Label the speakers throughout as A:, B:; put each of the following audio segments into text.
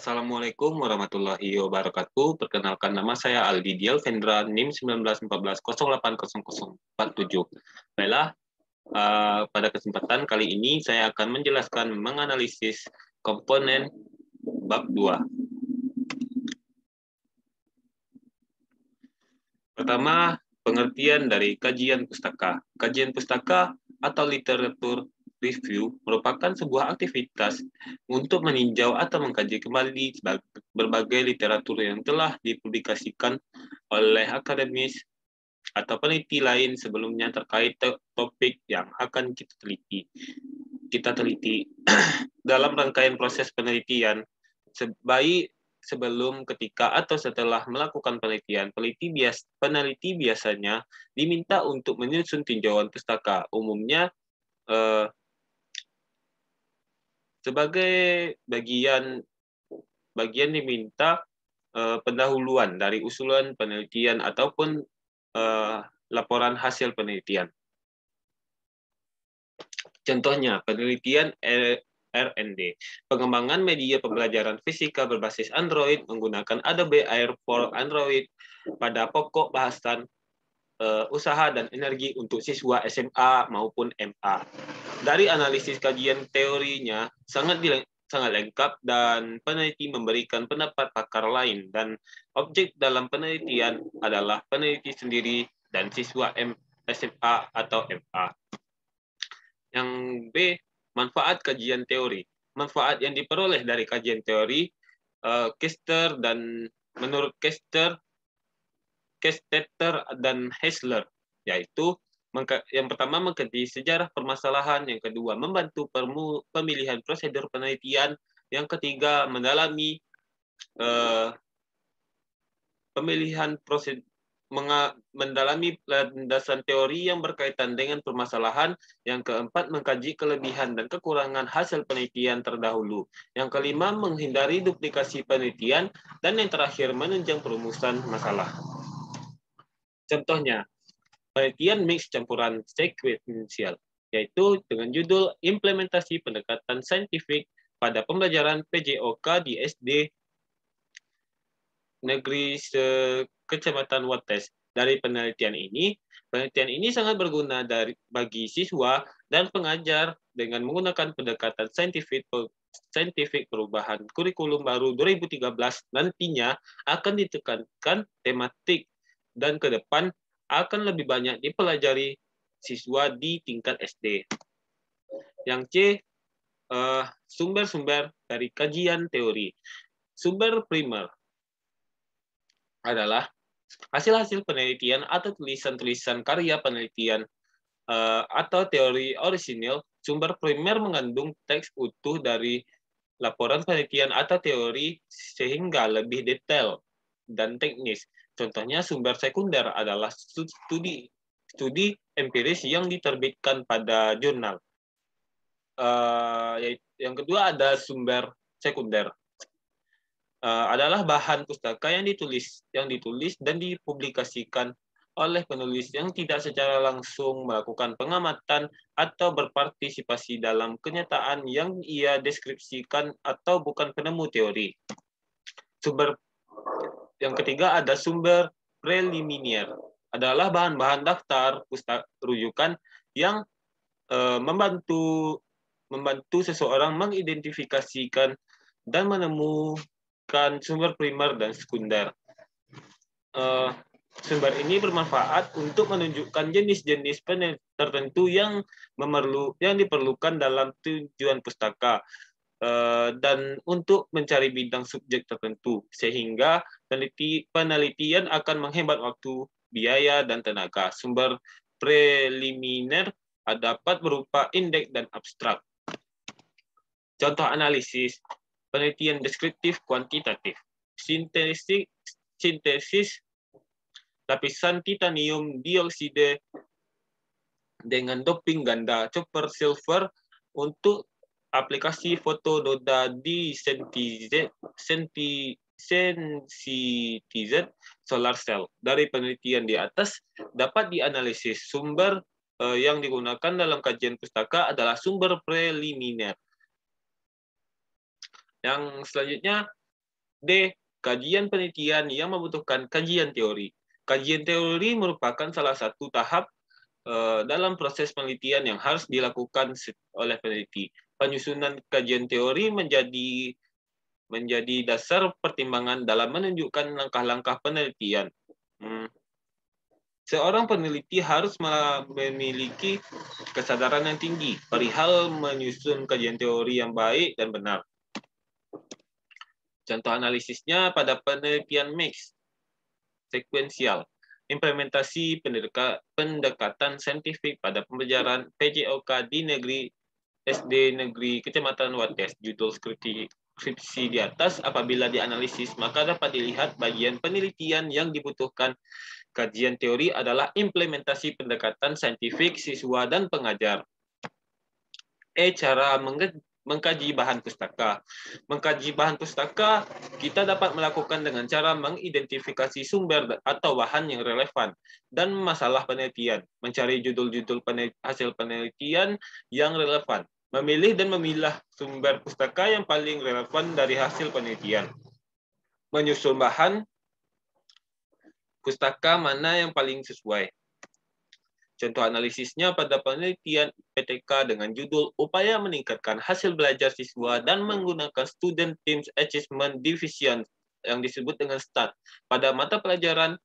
A: Assalamualaikum warahmatullahi wabarakatuh. Perkenalkan nama saya Aldi Dial Vendra NIM 1914080047. Baiklah, pada kesempatan kali ini saya akan menjelaskan menganalisis komponen bab 2. Pertama, pengertian dari kajian pustaka. Kajian pustaka atau literatur review merupakan sebuah aktivitas untuk meninjau atau mengkaji kembali berbagai literatur yang telah dipublikasikan oleh akademis atau peneliti lain sebelumnya terkait topik yang akan kita teliti. Dalam rangkaian proses penelitian, sebelum, ketika, atau setelah melakukan penelitian, peneliti biasanya diminta untuk menyusun tinjauan pustaka. Umumnya, sebagai bagian diminta pendahuluan dari usulan penelitian ataupun laporan hasil penelitian. Contohnya, penelitian R&D, pengembangan media pembelajaran fisika berbasis Android menggunakan Adobe Air for Android pada pokok bahasan usaha dan energi untuk siswa SMA maupun MA. Dari analisis kajian teorinya sangat lengkap dan peneliti memberikan pendapat pakar lain, dan objek dalam penelitian adalah peneliti sendiri dan siswa SMA atau MA. Yang B, manfaat kajian teori. Manfaat yang diperoleh dari kajian teori Kester dan menurut Kestetter dan Hessler, yaitu yang pertama mengkaji sejarah permasalahan, yang kedua membantu pemilihan prosedur penelitian, yang ketiga mendalami mendalami landasan teori yang berkaitan dengan permasalahan, yang keempat mengkaji kelebihan dan kekurangan hasil penelitian terdahulu, yang kelima menghindari duplikasi penelitian, dan yang terakhir menunjang perumusan masalah. Contohnya, penelitian mix campuran sekuensial, yaitu dengan judul Implementasi Pendekatan Saintifik pada Pembelajaran PJOK di SD Negeri Kecamatan Wates. Dari penelitian ini sangat berguna bagi siswa dan pengajar dengan menggunakan pendekatan saintifik. Perubahan kurikulum baru 2013 nantinya akan ditekankan tematik dan ke depan akan lebih banyak dipelajari siswa di tingkat SD. Yang C, sumber-sumber dari kajian teori. Sumber primer adalah hasil-hasil penelitian atau tulisan-tulisan karya penelitian atau teori orisinil. Sumber primer mengandung teks utuh dari laporan penelitian atau teori sehingga lebih detail dan teknis. Contohnya, sumber sekunder adalah studi empiris yang diterbitkan pada jurnal. Yang kedua ada sumber sekunder. Adalah bahan pustaka yang ditulis dan dipublikasikan oleh penulis yang tidak secara langsung melakukan pengamatan atau berpartisipasi dalam kenyataan yang ia deskripsikan atau bukan penemu teori. Yang ketiga ada sumber preliminar, adalah bahan-bahan daftar pustaka rujukan yang membantu seseorang mengidentifikasikan dan menemukan sumber primer dan sekunder. Sumber ini bermanfaat untuk menunjukkan jenis-jenis tertentu yang diperlukan dalam tujuan pustaka, dan untuk mencari bidang subjek tertentu, sehingga penelitian akan menghemat waktu, biaya, dan tenaga. Sumber preliminar dapat berupa indeks dan abstrak. Contoh analisis: penelitian deskriptif kuantitatif, sintesis lapisan titanium dioksida dengan doping ganda copper silver untuk aplikasi fotodioda di sensitizer solar cell. Dari penelitian di atas dapat dianalisis sumber yang digunakan dalam kajian pustaka adalah sumber preliminar. Yang selanjutnya D. Kajian penelitian yang membutuhkan kajian teori. Kajian teori merupakan salah satu tahap dalam proses penelitian yang harus dilakukan oleh peneliti. Penyusunan kajian teori menjadi dasar pertimbangan dalam menunjukkan langkah-langkah penelitian. Seorang peneliti harus memiliki kesadaran yang tinggi perihal menyusun kajian teori yang baik dan benar. Contoh analisisnya pada penelitian mix, sekuensial, implementasi pendekatan saintifik pada pembelajaran PJOK di negeri SD Negeri Kecamatan Wates. Judul skripsi di atas, apabila dianalisis, maka dapat dilihat bagian penelitian yang dibutuhkan kajian teori adalah implementasi pendekatan saintifik siswa dan pengajar. Cara mengkaji bahan pustaka. Mengkaji bahan pustaka, kita dapat melakukan dengan cara mengidentifikasi sumber atau bahan yang relevan dan masalah penelitian, mencari judul-judul hasil penelitian yang relevan, memilih dan memilah sumber pustaka yang paling relevan dari hasil penelitian, menyusun bahan pustaka mana yang paling sesuai. Contoh analisisnya pada penelitian PTK dengan judul Upaya Meningkatkan Hasil Belajar Siswa dan Menggunakan Student Teams Achievement Division yang disebut dengan STAT pada mata pelajaran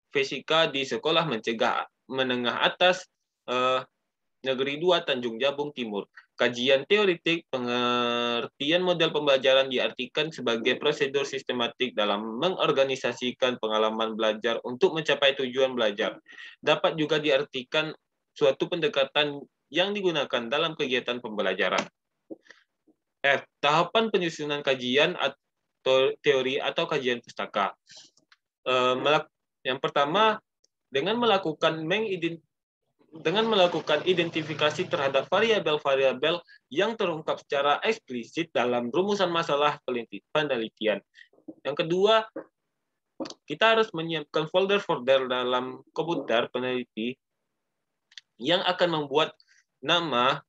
A: fisika di Sekolah Menengah Atas Negeri 2 Tanjung Jabung Timur. Kajian teoritik pengertian model pembelajaran diartikan sebagai prosedur sistematik dalam mengorganisasikan pengalaman belajar untuk mencapai tujuan belajar. Dapat juga diartikan suatu pendekatan yang digunakan dalam kegiatan pembelajaran. F. Tahapan penyusunan kajian atau teori atau kajian pustaka. Yang pertama, dengan melakukan identifikasi terhadap variabel-variabel yang terungkap secara eksplisit dalam rumusan masalah penelitian. Yang kedua, kita harus menyiapkan folder-folder dalam komputer peneliti yang akan memuat nama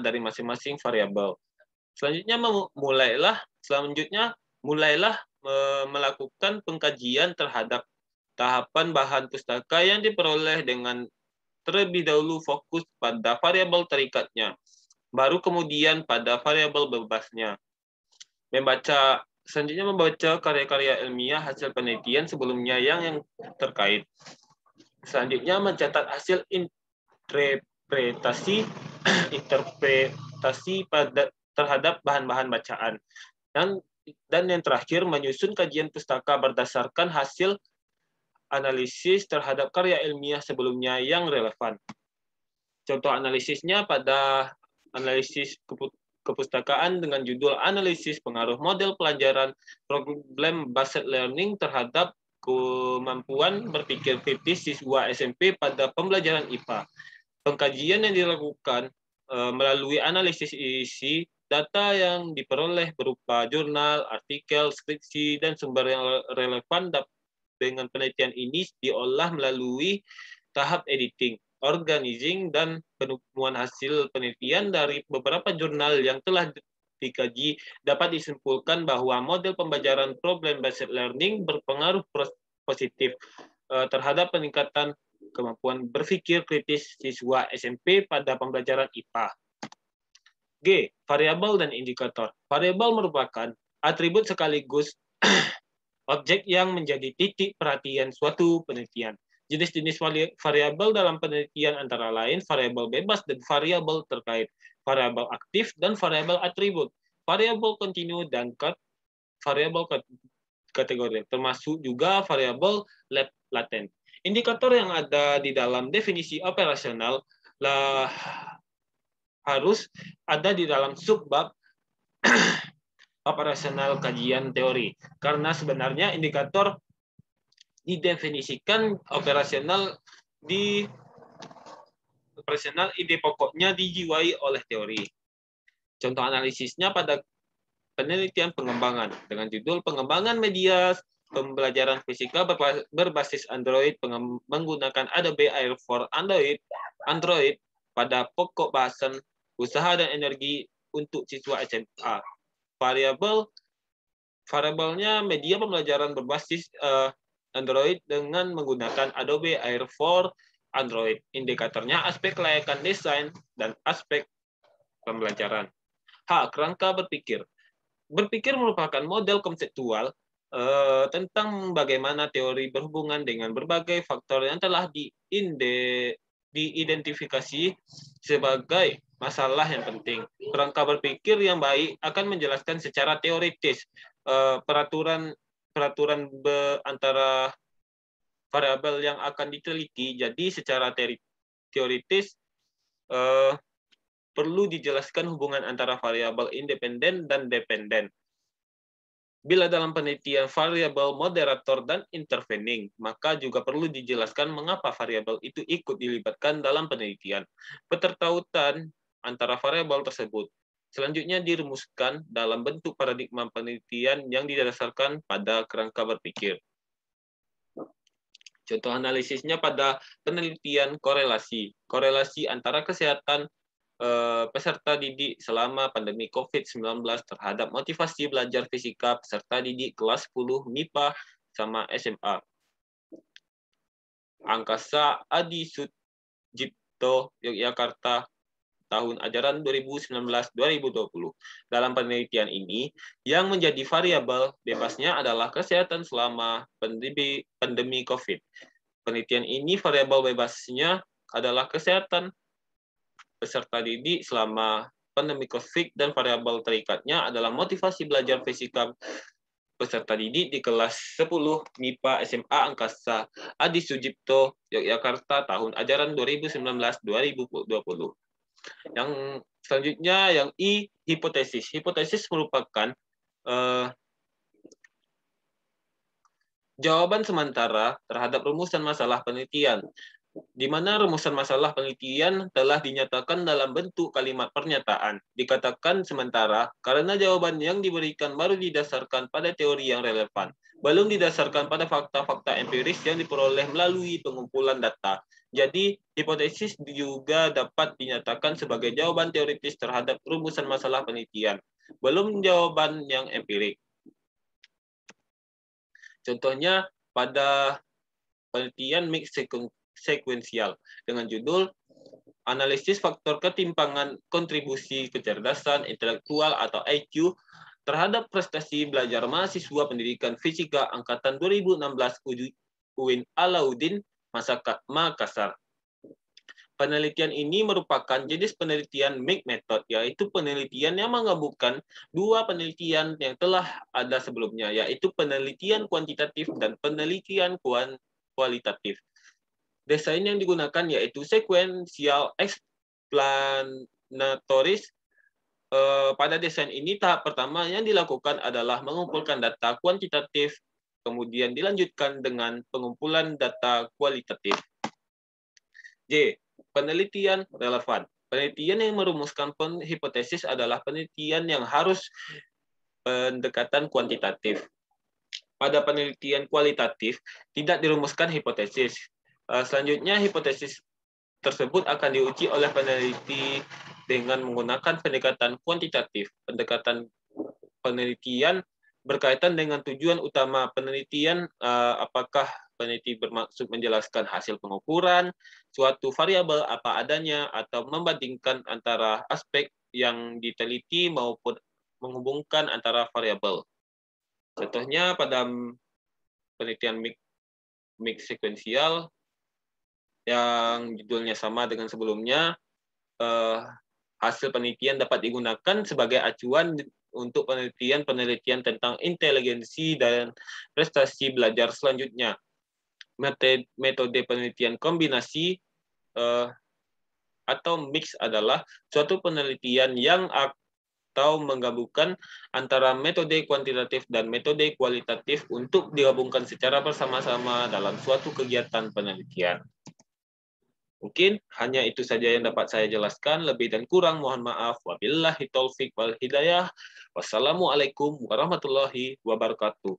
A: dari masing-masing variabel. Selanjutnya mulailah melakukan pengkajian terhadap tahapan bahan pustaka yang diperoleh dengan terlebih dahulu fokus pada variabel terikatnya, baru kemudian pada variabel bebasnya. Selanjutnya membaca karya-karya ilmiah hasil penelitian sebelumnya yang terkait. Selanjutnya mencatat hasil interpretasi terhadap bahan-bahan bacaan. Dan yang terakhir, menyusun kajian pustaka berdasarkan hasil analisis terhadap karya ilmiah sebelumnya yang relevan. Contoh analisisnya pada analisis kepustakaan dengan judul Analisis Pengaruh Model Pelajaran Problem Based Learning terhadap kemampuan berpikir kritis siswa SMP pada pembelajaran IPA. Pengkajian yang dilakukan melalui analisis isi data yang diperoleh berupa jurnal, artikel, skripsi, dan sumber yang relevan dengan penelitian ini diolah melalui tahap editing, organizing, dan penemuan hasil penelitian dari beberapa jurnal yang telah dikaji. Dapat disimpulkan bahwa model pembelajaran problem-based learning berpengaruh positif terhadap peningkatan kemampuan berpikir kritis siswa SMP pada pembelajaran IPA. G. Variabel dan indikator. Variabel merupakan atribut sekaligus objek yang menjadi titik perhatian suatu penelitian. Jenis-jenis variabel dalam penelitian antara lain variabel bebas dan variabel terkait, variabel aktif dan variabel atribut, variabel kontinu dan variabel kategori, termasuk juga variabel laten. Indikator yang ada di dalam definisi operasional harus ada di dalam subbab operasional kajian teori. Karena sebenarnya indikator didefinisikan operasional ide pokoknya dijiwai oleh teori. Contoh analisisnya pada penelitian pengembangan dengan judul Pengembangan Media Pembelajaran Fisika berbasis Android menggunakan Adobe Air for Android pada pokok bahasan usaha dan energi untuk siswa SMA. Variabel Variabelnya media pembelajaran berbasis Android dengan menggunakan Adobe Air for Android. Indikatornya aspek kelayakan desain dan aspek pembelajaran. Kerangka berpikir. Berpikir merupakan model konseptual tentang bagaimana teori berhubungan dengan berbagai faktor yang telah diidentifikasi sebagai masalah yang penting. Kerangka berpikir yang baik akan menjelaskan secara teoritis peraturan antara variabel yang akan diteliti. Jadi secara teoritis perlu dijelaskan hubungan antara variabel independen dan dependen. Bila dalam penelitian variabel moderator dan intervening, maka juga perlu dijelaskan mengapa variabel itu ikut dilibatkan dalam penelitian. Keterkaitan antara variabel tersebut selanjutnya dirumuskan dalam bentuk paradigma penelitian yang didasarkan pada kerangka berpikir. Contoh analisisnya pada penelitian korelasi. Korelasi antara kesehatan peserta didik selama pandemi COVID-19 terhadap motivasi belajar fisika peserta didik kelas 10 MIPA sama SMA. Angkasa Adi Sujipto, Yogyakarta, tahun ajaran 2019-2020. Dalam penelitian ini, yang menjadi variabel bebasnya adalah kesehatan selama pandemi COVID. Penelitian ini variabel bebasnya adalah kesehatan peserta didik selama pandemi COVID dan variabel terikatnya adalah motivasi belajar fisika peserta didik di kelas 10 MIPA SMA Angkasa Adi Sujipto, Yogyakarta, tahun ajaran 2019-2020. Yang selanjutnya yang I, hipotesis. Hipotesis merupakan jawaban sementara terhadap rumusan masalah penelitian, di mana rumusan masalah penelitian telah dinyatakan dalam bentuk kalimat pernyataan. Dikatakan sementara karena jawaban yang diberikan baru didasarkan pada teori yang relevan, belum didasarkan pada fakta-fakta empiris yang diperoleh melalui pengumpulan data. Jadi, hipotesis juga dapat dinyatakan sebagai jawaban teoritis terhadap rumusan masalah penelitian, belum jawaban yang empirik. Contohnya pada penelitian mix sekuensial dengan judul Analisis Faktor Ketimpangan Kontribusi Kecerdasan Intelektual atau IQ terhadap prestasi belajar mahasiswa pendidikan fisika angkatan 2016 UIN Alauddin Makassar. Penelitian ini merupakan jenis penelitian mixed method, yaitu penelitian yang menggabungkan dua penelitian yang telah ada sebelumnya, yaitu penelitian kuantitatif dan penelitian kualitatif. Desain yang digunakan yaitu sequential explanatoris. Pada desain ini, tahap pertama yang dilakukan adalah mengumpulkan data kuantitatif, kemudian dilanjutkan dengan pengumpulan data kualitatif. J. Penelitian relevan. Penelitian yang merumuskan hipotesis adalah penelitian yang harus pendekatan kuantitatif. Pada penelitian kualitatif, tidak dirumuskan hipotesis. Selanjutnya, hipotesis tersebut akan diuji oleh peneliti dengan menggunakan pendekatan kuantitatif. Pendekatan penelitian berkaitan dengan tujuan utama penelitian, apakah peneliti bermaksud menjelaskan hasil pengukuran suatu variabel apa adanya atau membandingkan antara aspek yang diteliti maupun menghubungkan antara variabel. Contohnya pada penelitian mix sekuensial yang judulnya sama dengan sebelumnya, hasil penelitian dapat digunakan sebagai acuan untuk penelitian tentang inteligensi dan prestasi belajar selanjutnya. Metode penelitian kombinasi atau mix adalah suatu penelitian yang atau menggabungkan antara metode kuantitatif dan metode kualitatif untuk digabungkan secara bersama-sama dalam suatu kegiatan penelitian. Mungkin hanya itu saja yang dapat saya jelaskan. Lebih dan kurang mohon maaf. Wabillahi taufik wal hidayah. Wassalamualaikum warahmatullahi wabarakatuh.